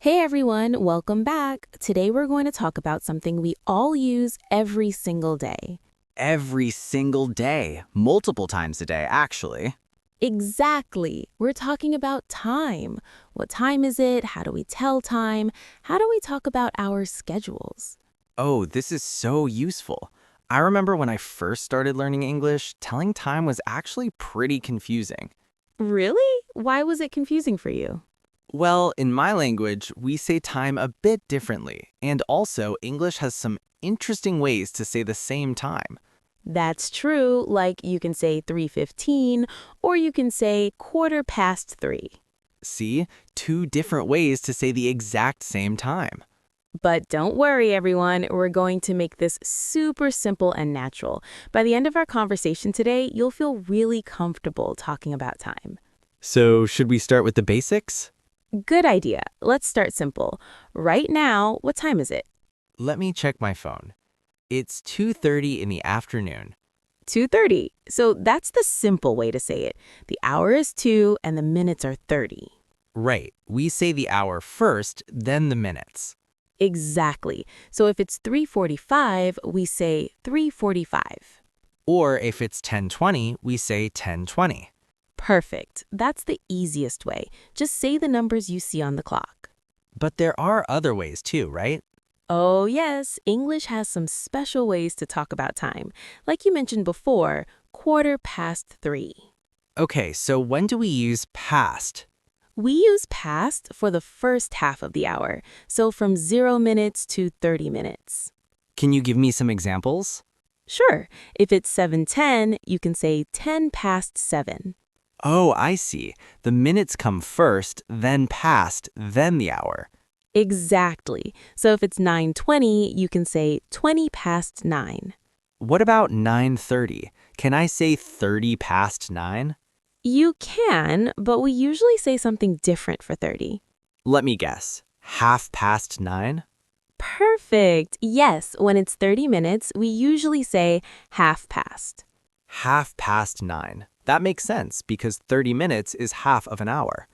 Hey everyone, welcome back. Today we're going to talk about something we all use every single day. Every single day, multiple times a day, actually. Exactly. We're talking about time. What time is it? How do we tell time? How do we talk about our schedules? Oh, this is so useful. I remember when I first started learning English, telling time was actually pretty confusing. Really? Why was it confusing for you? Well, in my language, we say time a bit differently, and also English has some interesting ways to say the same time. That's true, like you can say 3:15 or you can say 3:15. See, two different ways to say the exact same time. But don't worry, everyone. We're going to make this super simple and natural. By the end of our conversation today, you'll feel really comfortable talking about time. So, should we start with the basics? Good idea. Let's start simple. Right now, what time is it? Let me check my phone. It's 2:30 in the afternoon. 2:30. So that's the simple way to say it. The hour is 2 and the minutes are 30. Right. We say the hour first, then the minutes. Exactly. So if it's 3:45, we say 3:45. Or if it's 10:20, we say 10:20. Perfect. That's the easiest way. Just say the numbers you see on the clock. But there are other ways too, right? Oh, yes, English has some special ways to talk about time. Like you mentioned before, 3:15. Okay, so when do we use past? We use past for the first half of the hour, so from 0 minutes to 30 minutes. Can you give me some examples? Sure, if it's 7:10, you can say 10 past 7. Oh, I see. The minutes come first, then past, then the hour. Exactly. So if it's 9:20, you can say 20 past 9. What about 9:30? Can I say 30 past 9? You can, but we usually say something different for 30. Let me guess. Half past 9? Perfect. Yes, when it's 30 minutes, we usually say half past. Half past 9. That makes sense because 30 minutes is half of an hour.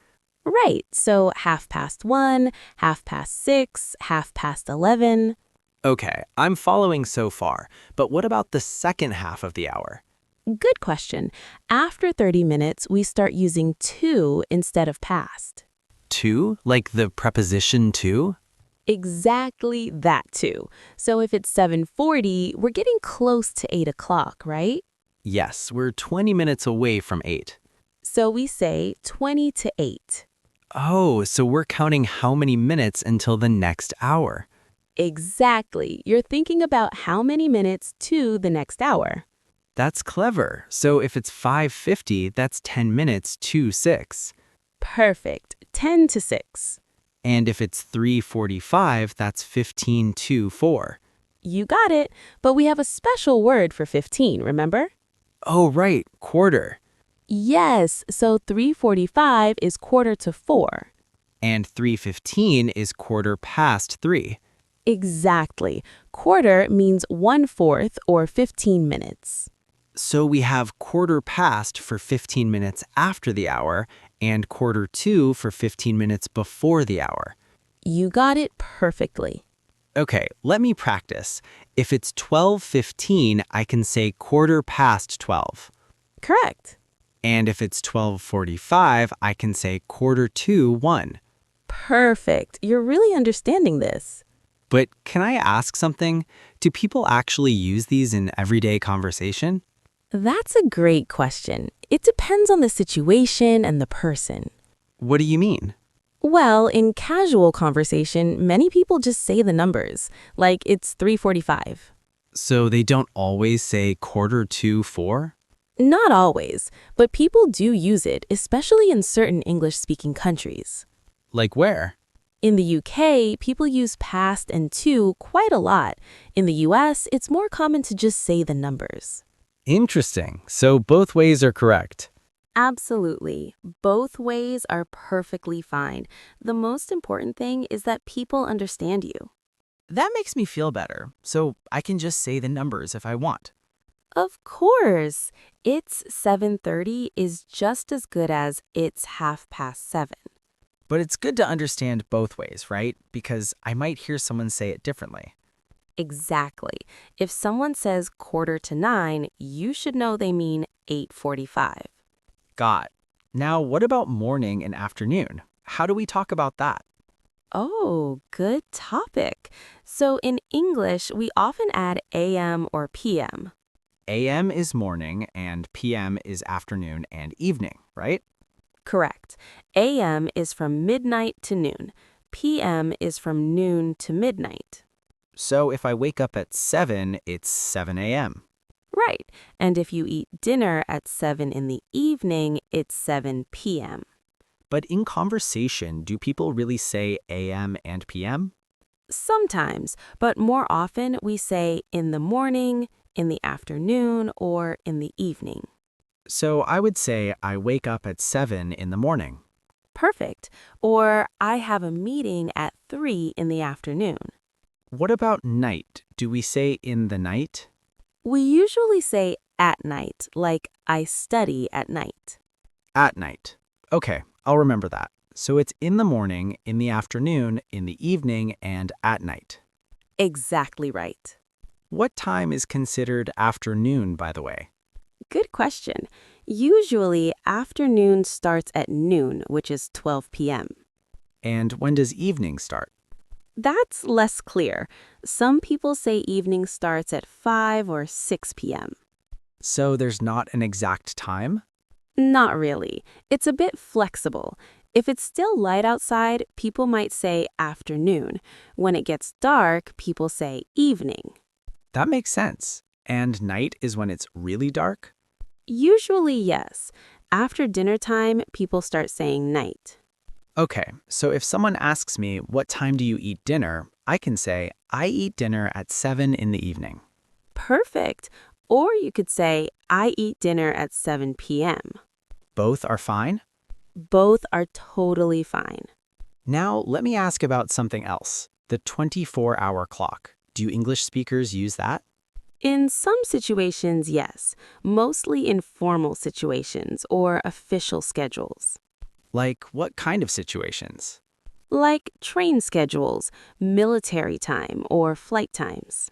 Right, so half past 1, half past 6, half past 11. Okay, I'm following so far, but what about the second half of the hour? Good question. After 30 minutes, we start using to instead of past. To, like the preposition to? Exactly that too. So if it's 7:40, we're getting close to 8 o'clock, right? Yes, we're 20 minutes away from 8. So we say 20 to 8. Oh, so we're counting how many minutes until the next hour. Exactly. You're thinking about how many minutes to the next hour. That's clever. So if it's 5:50, that's 10 minutes to 6. Perfect. 10 to 6. And if it's 3:45, that's 15 to 4. You got it. But we have a special word for 15, remember? Oh, right, quarter. Yes, so 3:45 is quarter to 4. And 3:15 is quarter past 3. Exactly. Quarter means 1/4 or 15 minutes. So we have quarter past for 15 minutes after the hour and quarter to for 15 minutes before the hour. You got it perfectly. Okay, let me practice. If it's 12:15, I can say quarter past 12. Correct. And if it's 12:45, I can say quarter to 1. Perfect. You're really understanding this. But can I ask something? Do people actually use these in everyday conversation? That's a great question. It depends on the situation and the person. What do you mean? Well, in casual conversation, many people just say the numbers, like it's 3:45. So they don't always say quarter to 4? Not always, but people do use it, especially in certain English-speaking countries. Like where? In the UK, people use past and to quite a lot. In the US, it's more common to just say the numbers. Interesting. So both ways are correct. Absolutely. Both ways are perfectly fine. The most important thing is that people understand you. That makes me feel better, so I can just say the numbers if I want. Of course, it's 7:30 is just as good as it's 7:30. But it's good to understand both ways, right? Because I might hear someone say it differently. Exactly. If someone says 8:45, you should know they mean 8:45. Got. Now, what about morning and afternoon? How do we talk about that? Oh, good topic. So in English, we often add AM or PM. AM is morning and PM is afternoon and evening, right? Correct. AM is from midnight to noon. PM is from noon to midnight. So if I wake up at 7, it's 7 a.m. Right. And if you eat dinner at 7 in the evening, it's 7 p.m. But in conversation, do people really say AM and PM? Sometimes, but more often we say in the morning, in the afternoon, or in the evening. So I would say I wake up at 7 in the morning. Perfect. Or I have a meeting at 3 in the afternoon. What about night? Do we say in the night? We usually say at night, like I study at night. At night. Okay, I'll remember that. So it's in the morning, in the afternoon, in the evening, and at night. Exactly right. What time is considered afternoon, by the way? Good question. Usually, afternoon starts at noon, which is 12 p.m. And when does evening start? That's less clear. Some people say evening starts at 5 or 6 p.m. So there's not an exact time? Not really. It's a bit flexible. If it's still light outside, people might say afternoon. When it gets dark, people say evening. That makes sense. And night is when it's really dark? Usually, yes. After dinner time, people start saying night. Okay, so if someone asks me, what time do you eat dinner? I can say, I eat dinner at 7 in the evening. Perfect. Or you could say, I eat dinner at 7 p.m. Both are fine? Both are totally fine. Now, let me ask about something else. The 24-hour clock. Do English speakers use that? In some situations, yes. Mostly in formal situations or official schedules. Like, what kind of situations? Like train schedules, military time, or flight times.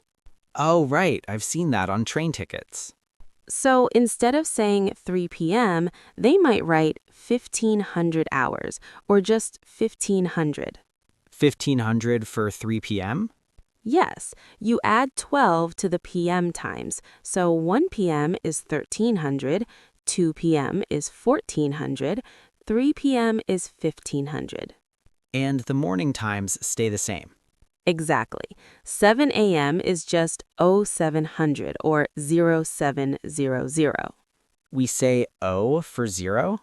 Oh, right. I've seen that on train tickets. So instead of saying 3 p.m., they might write 1500 hours or just 1500. 1500 for 3 p.m.? Yes, you add 12 to the p.m. times, so 1 p.m. is 1300, 2 p.m. is 1400, 3 p.m. is 1500. And the morning times stay the same. Exactly. 7 a.m. is just 0700 or 0700. We say O for 0?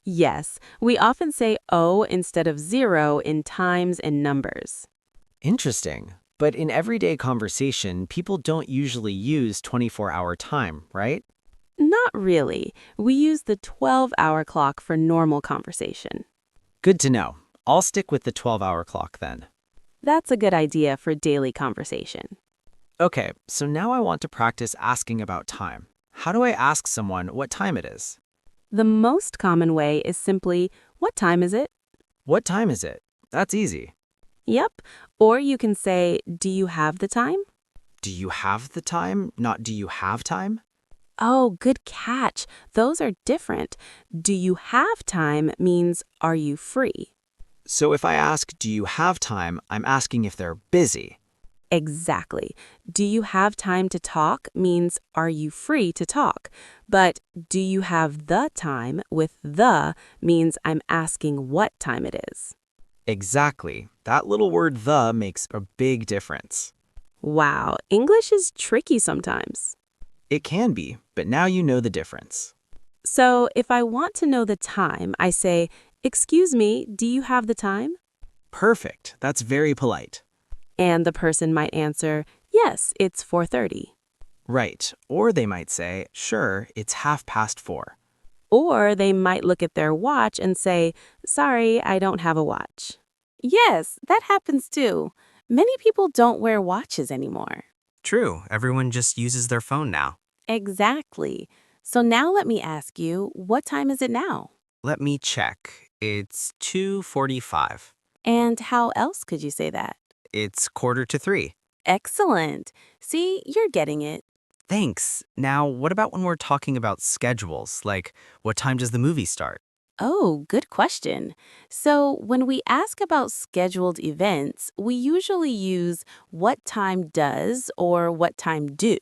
Yes, we often say O instead of 0 in times and numbers. Interesting. But in everyday conversation, people don't usually use 24-hour time, right? Not really. We use the 12-hour clock for normal conversation. Good to know. I'll stick with the 12-hour clock then. That's a good idea for daily conversation. Okay, so now I want to practice asking about time. How do I ask someone what time it is? The most common way is simply, what time is it? What time is it? That's easy. Yep. Or you can say, do you have the time? Do you have the time, not do you have time? Oh, good catch. Those are different. Do you have time means, are you free? So if I ask, do you have time, I'm asking if they're busy. Exactly. Do you have time to talk means, are you free to talk? But do you have the time with the means I'm asking what time it is. Exactly. That little word the makes a big difference. Wow, English is tricky sometimes. It can be, but now you know the difference. So if I want to know the time, I say, excuse me, do you have the time? Perfect. That's very polite. And the person might answer, yes, it's 4:30. Right. Or they might say, sure, it's 4:30. Or they might look at their watch and say, sorry, I don't have a watch. Yes, that happens too. Many people don't wear watches anymore. True, everyone just uses their phone now. Exactly. So now let me ask you, what time is it now? Let me check. It's 2:45. And how else could you say that? It's 2:45. Excellent. See, you're getting it. Thanks. Now, what about when we're talking about schedules? Like, what time does the movie start? Oh, good question. So, when we ask about scheduled events, we usually use what time does or what time do.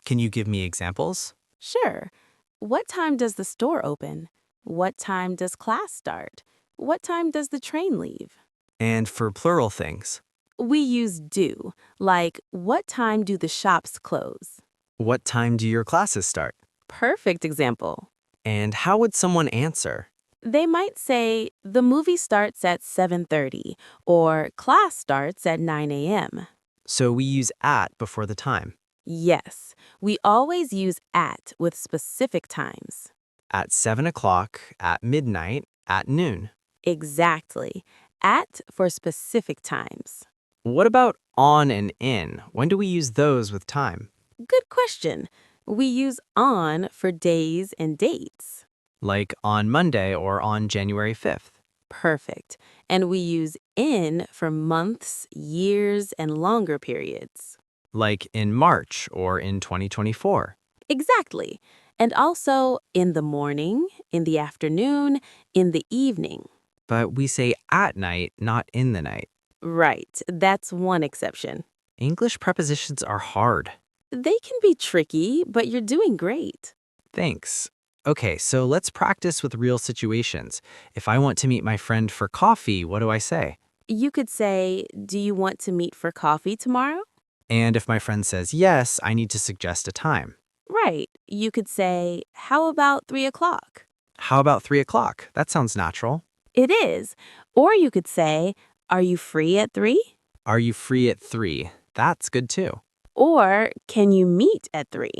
Can you give me examples? Sure. What time does the store open? What time does class start? What time does the train leave? And for plural things, We use do, like what time do the shops close? what time do your classes start? Perfect example. And how would someone answer? They might say the movie starts at 7:30 or class starts at 9 a.m. So we use at before the time. Yes, we always use at with specific times. At 7 o'clock, at midnight, at noon. Exactly. At for specific times. What about on and in? When do we use those with time? Good question. We use on for days and dates. Like on Monday or on January 5th. Perfect. And we use in for months, years, and longer periods. Like in March or in 2024. Exactly. And also in the morning, in the afternoon, in the evening. But we say at night, not in the night. Right. That's one exception. English prepositions are hard. They can be tricky, but you're doing great. Thanks. Okay, so let's practice with real situations. If I want to meet my friend for coffee, what do I say? You could say, do you want to meet for coffee tomorrow? And if my friend says yes, I need to suggest a time. Right. You could say, how about 3 o'clock? How about 3 o'clock? That sounds natural. It is. Or you could say, are you free at 3? Are you free at 3? That's good too. Or can you meet at 3?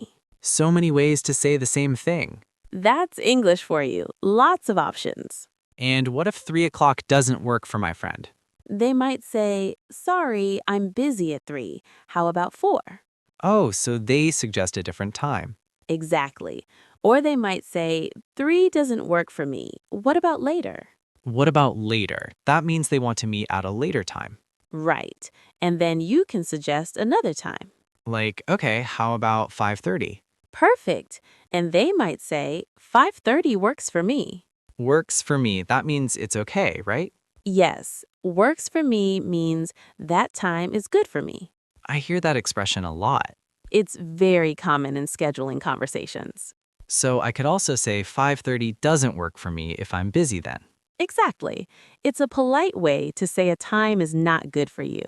So many ways to say the same thing. That's English for you. Lots of options. And what if 3 o'clock doesn't work for my friend? They might say, sorry, I'm busy at 3. How about 4? Oh, so they suggest a different time. Exactly. Or they might say, 3 doesn't work for me. What about later? What about later? That means they want to meet at a later time. Right. And then you can suggest another time. Like, okay, how about 5:30? Perfect. And they might say, 5:30 works for me. Works for me. That means it's okay, right? Yes, works for me means that time is good for me. I hear that expression a lot. It's very common in scheduling conversations. So I could also say 5:30 doesn't work for me if I'm busy then. Exactly. It's a polite way to say a time is not good for you.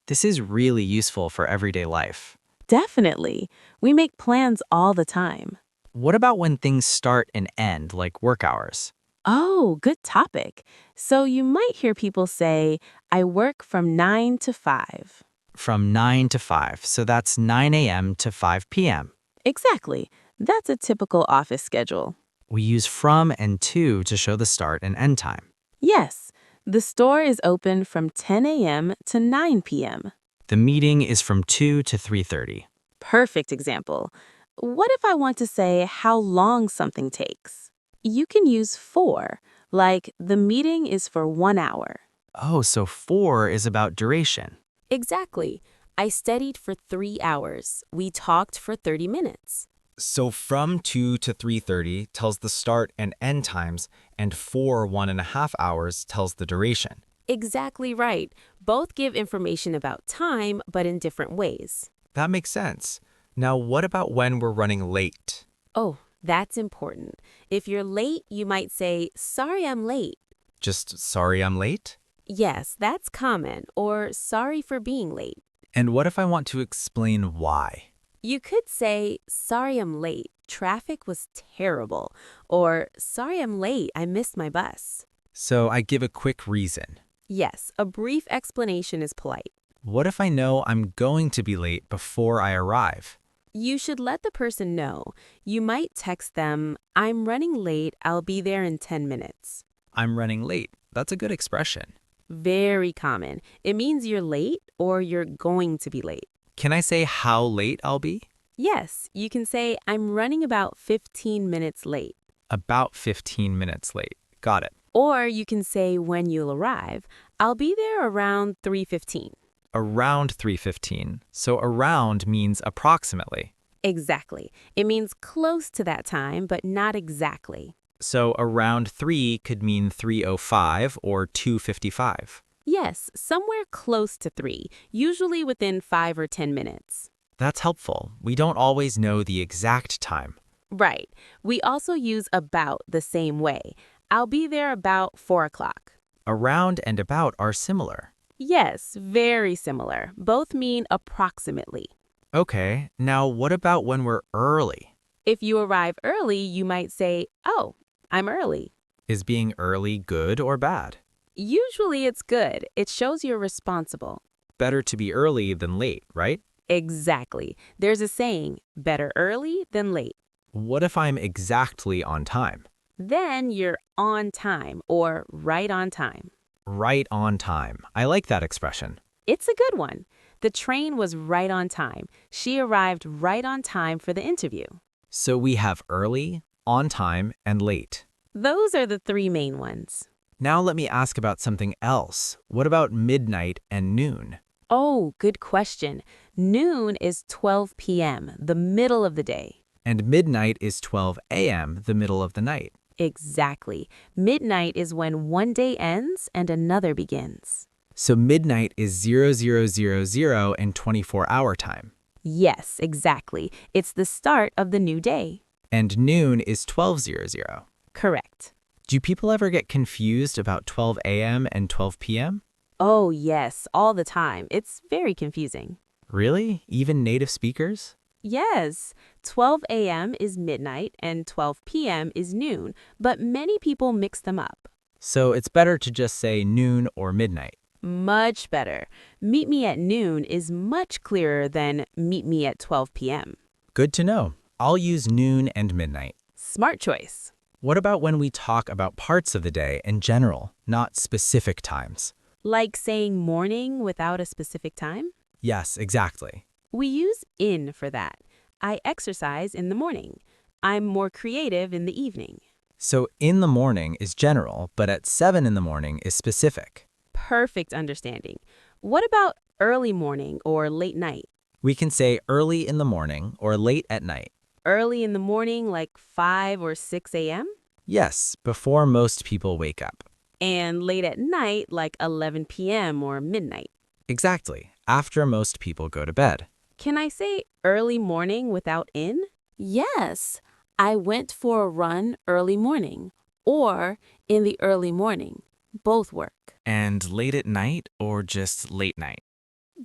This is really useful for everyday life. Definitely. We make plans all the time. What about when things start and end, like work hours? Oh, good topic. So you might hear people say, I work from 9 to 5. From 9 to 5, so that's 9 a.m. to 5 p.m. Exactly. That's a typical office schedule. We use from and to show the start and end time. Yes, the store is open from 10 a.m. to 9 p.m. The meeting is from 2 to 3:30. Perfect example. What if I want to say how long something takes? You can use for, like the meeting is for 1 hour. Oh, so 4 is about duration. Exactly. I studied for 3 hours. We talked for 30 minutes. So from 2 to 3:30 tells the start and end times, and for 1.5 hours tells the duration. Exactly right. Both give information about time, but in different ways. That makes sense. Now, what about when we're running late? Oh, that's important. If you're late, you might say, sorry I'm late. Just sorry I'm late? Yes, that's common, or sorry for being late. And what if I want to explain why? You could say, sorry I'm late, traffic was terrible, or sorry I'm late, I missed my bus. So I give a quick reason. Yes, a brief explanation is polite. What if I know I'm going to be late before I arrive? You should let the person know. You might text them, I'm running late, I'll be there in 10 minutes. I'm running late. That's a good expression. Very common. It means you're late or you're going to be late. Can I say how late I'll be? Yes, you can say, I'm running about 15 minutes late. About 15 minutes late. Got it. Or you can say when you'll arrive. I'll be there around 3:15. Around 3:15. So around means approximately. Exactly. It means close to that time, but not exactly. So around 3 could mean 3:05 or 2:55. Yes, somewhere close to 3, usually within 5 or 10 minutes. That's helpful. We don't always know the exact time. Right. We also use about the same way. I'll be there about 4 o'clock. Around and about are similar. Yes, very similar. Both mean approximately. Okay, now what about when we're early? If you arrive early, you might say, "Oh, I'm early." Is being early good or bad? Usually it's good. It shows you're responsible. Better to be early than late, right? Exactly. There's a saying, better early than late. What if I'm exactly on time? Then you're on time or right on time. Right on time. I like that expression. It's a good one. The train was right on time. She arrived right on time for the interview. So we have early, on time, and late. Those are the three main ones. Now let me ask about something else. What about midnight and noon? Oh, good question. Noon is 12 p.m., the middle of the day. And midnight is 12 a.m., the middle of the night. Exactly. Midnight is when one day ends and another begins. So midnight is 0000 in 24-hour time. Yes, exactly. It's the start of the new day. And noon is 12:00. Correct. Do people ever get confused about 12 a.m. and 12 p.m.? Oh, yes, all the time. It's very confusing. Really? Even native speakers? Yes, 12 a.m. is midnight and 12 p.m. is noon, but many people mix them up. So it's better to just say noon or midnight. Much better. Meet me at noon is much clearer than meet me at 12 p.m. Good to know. I'll use noon and midnight. Smart choice. What about when we talk about parts of the day in general, not specific times? Like saying morning without a specific time? Yes, exactly. We use in for that. I exercise in the morning. I'm more creative in the evening. So in the morning is general, but at 7 in the morning is specific. Perfect understanding. What about early morning or late night? We can say early in the morning or late at night. Early in the morning, like 5 or 6 a.m.? Yes, before most people wake up. And late at night, like 11 p.m. or midnight. Exactly, after most people go to bed. Can I say early morning without in? Yes. I went for a run early morning. Or in the early morning. Both work. And late at night or just late night?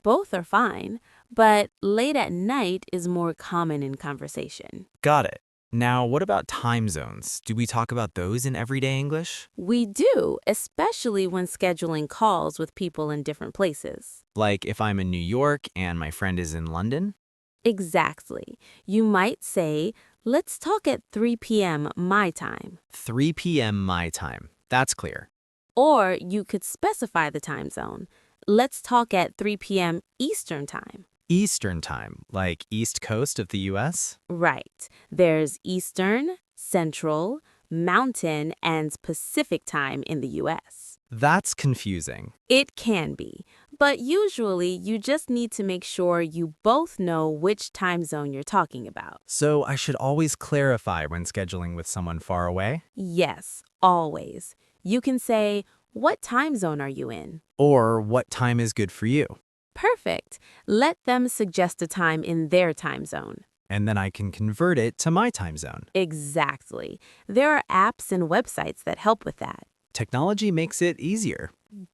Both are fine, but late at night is more common in conversation. Got it. Now, what about time zones? Do we talk about those in everyday English? We do, especially when scheduling calls with people in different places. Like if I'm in New York and my friend is in London? Exactly. You might say, let's talk at 3 p.m. my time. 3 p.m. my time. That's clear. Or you could specify the time zone. Let's talk at 3 p.m. Eastern time. Eastern time, like East Coast of the US? Right. There's Eastern, Central, Mountain, and Pacific time in the U.S. That's confusing. It can be, but usually you just need to make sure you both know which time zone you're talking about. So I should always clarify when scheduling with someone far away? Yes, always. You can say, what time zone are you in? Or what time is good for you? Perfect. Let them suggest a time in their time zone. And then I can convert it to my time zone. Exactly. There are apps and websites that help with that. Technology makes it easier.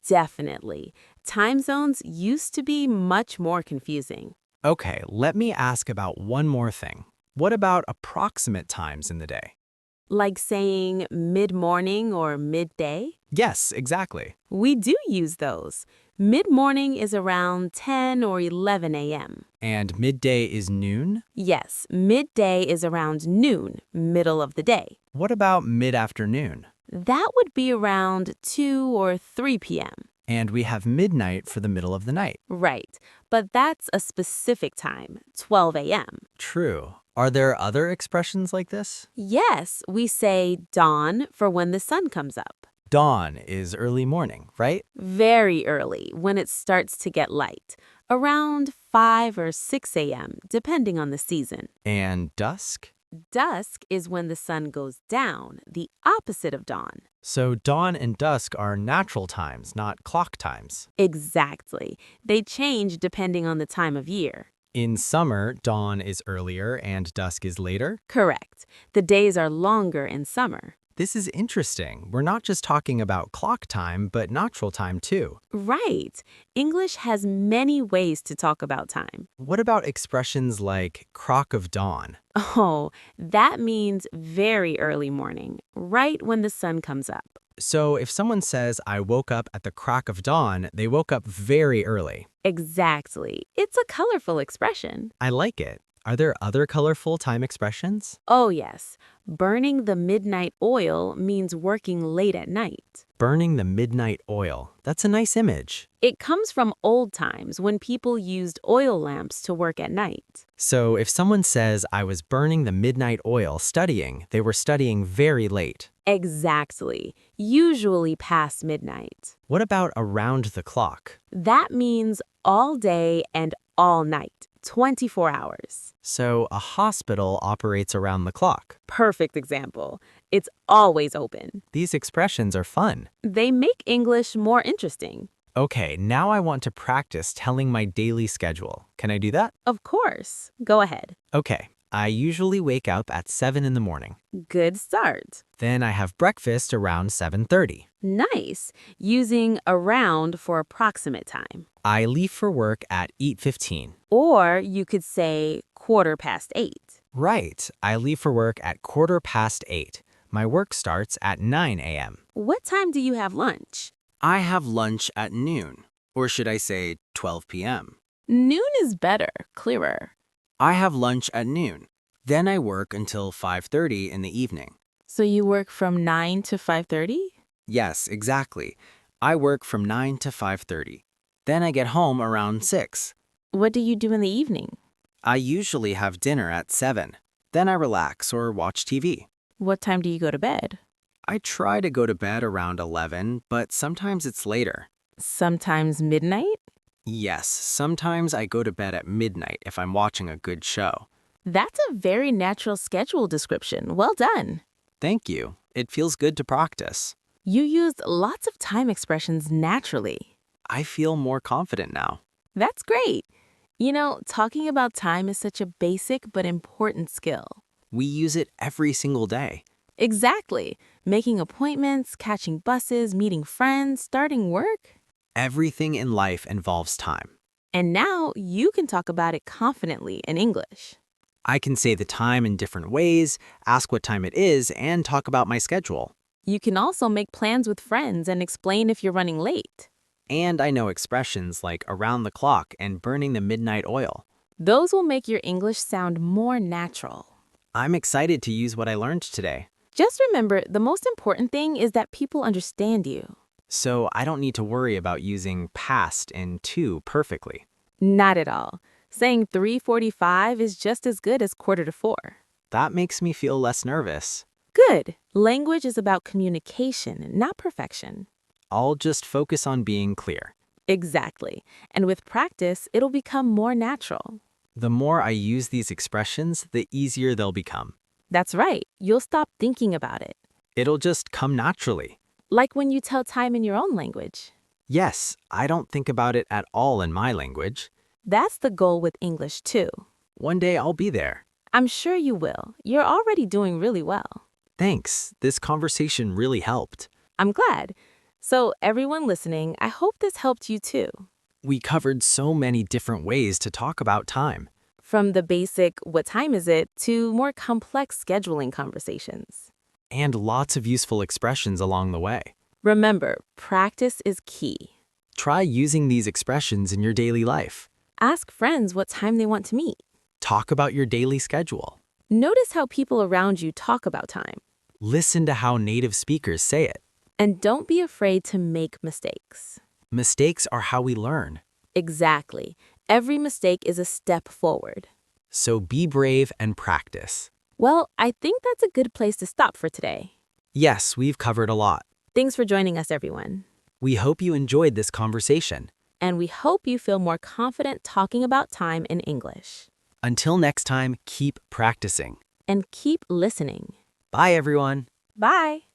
Definitely. Time zones used to be much more confusing. Okay, let me ask about one more thing. What about approximate times in the day? Like saying mid-morning or midday? Yes, exactly. We do use those. Mid-morning is around 10 or 11 a.m. And midday is noon? Yes, midday is around noon, middle of the day. What about mid-afternoon? That would be around 2 or 3 p.m. And we have midnight for the middle of the night. Right, but that's a specific time, 12 a.m. True. Are there other expressions like this? Yes, we say dawn for when the sun comes up. Dawn is early morning, right? Very early, when it starts to get light, around 5 or 6 a.m., depending on the season. And dusk? Dusk is when the sun goes down, the opposite of dawn. So dawn and dusk are natural times, not clock times. Exactly. They change depending on the time of year. In summer, dawn is earlier and dusk is later. Correct. The days are longer in summer. This is interesting. We're not just talking about clock time, but natural time too. Right. English has many ways to talk about time. What about expressions like crock of dawn? Oh, that means very early morning, right when the sun comes up. So if someone says, I woke up at the crack of dawn, they woke up very early. Exactly. It's a colorful expression. I like it. Are there other colorful time expressions? Oh, yes. Burning the midnight oil means working late at night. Burning the midnight oil. That's a nice image. It comes from old times when people used oil lamps to work at night. So if someone says, I was burning the midnight oil studying, they were studying very late. Exactly. Usually past midnight. What about around the clock? That means all day and all night, 24 hours. So a hospital operates around the clock. Perfect example. It's always open. These expressions are fun. They make English more interesting. Okay, now I want to practice telling my daily schedule. Can I do that? Of course. Go ahead. Okay, I usually wake up at 7 in the morning. Good start. Then I have breakfast around 7:30. Nice. Using around for approximate time. I leave for work at 8:15. Or you could say 8:15. Right, I leave for work at 8:15. My work starts at 9 a.m. What time do you have lunch? I have lunch at noon, or should I say 12 p.m. Noon is better, clearer. I have lunch at noon. Then I work until 5:30 in the evening. So you work from 9 to 5:30? Yes, exactly. I work from 9 to 5:30. Then I get home around 6. What do you do in the evening? I usually have dinner at 7. Then I relax or watch TV. What time do you go to bed? I try to go to bed around 11, but sometimes it's later. Sometimes midnight? Yes, sometimes I go to bed at midnight if I'm watching a good show. That's a very natural schedule description. Well done. Thank you. It feels good to practice. You used lots of time expressions naturally. I feel more confident now. That's great. You know, talking about time is such a basic but important skill. We use it every single day. Exactly. Making appointments, catching buses, meeting friends, starting work. Everything in life involves time. And now you can talk about it confidently in English. I can say the time in different ways, ask what time it is, and talk about my schedule. You can also make plans with friends and explain if you're running late. And I know expressions like around the clock and burning the midnight oil. Those will make your English sound more natural. I'm excited to use what I learned today. Just remember, the most important thing is that people understand you. So I don't need to worry about using past and to perfectly. Not at all. Saying 3:45 is just as good as 3:45. That makes me feel less nervous. Good. Language is about communication, not perfection. I'll just focus on being clear. Exactly. And with practice, it'll become more natural. The more I use these expressions, the easier they'll become. That's right. You'll stop thinking about it. It'll just come naturally. Like when you tell time in your own language. Yes, I don't think about it at all in my language. That's the goal with English, too. One day I'll be there. I'm sure you will. You're already doing really well. Thanks. This conversation really helped. I'm glad. So, everyone listening, I hope this helped you too. We covered so many different ways to talk about time. From the basic, what time is it, to more complex scheduling conversations. And lots of useful expressions along the way. Remember, practice is key. Try using these expressions in your daily life. Ask friends what time they want to meet. Talk about your daily schedule. Notice how people around you talk about time. Listen to how native speakers say it. And don't be afraid to make mistakes. Mistakes are how we learn. Exactly. Every mistake is a step forward. So be brave and practice. Well, I think that's a good place to stop for today. Yes, we've covered a lot. Thanks for joining us, everyone. We hope you enjoyed this conversation. And we hope you feel more confident talking about time in English. Until next time, keep practicing. And keep listening. Bye, everyone. Bye.